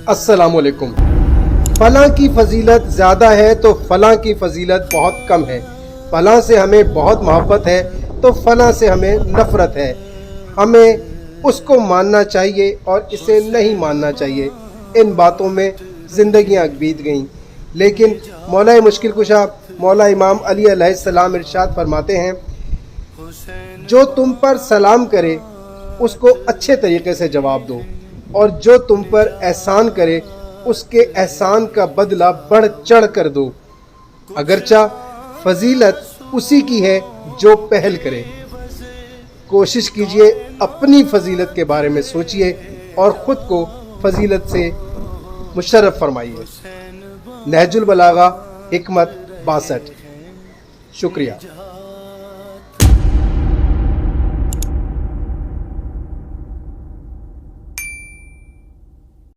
अस्सलामुअलैकुम। फलां की फजीलत ज़्यादा है तो फलां की फजीलत बहुत कम है। फलां से हमें बहुत मोहब्बत है तो फलां से हमें नफ़रत है। हमें उसको मानना चाहिए और इसे नहीं मानना चाहिए। इन बातों में ज़िंदगियाँ बीत गईं, लेकिन मौला मुश्किल कुशा मौला इमाम अली अलैहिस्सलाम इरशाद फरमाते हैं, जो तुम पर सलाम करे उसको अच्छे तरीके से जवाब दो, और जो तुम पर एहसान करे उसके एहसान का बदला बढ़ चढ़ कर दो। अगरचा फजीलत उसी की है जो पहल करे। कोशिश कीजिए अपनी फजीलत के बारे में सोचिए और ख़ुद को फजीलत से मुशर्रफ फरमाइए। नहजुल बलागा हिकमत 62। शुक्रिया।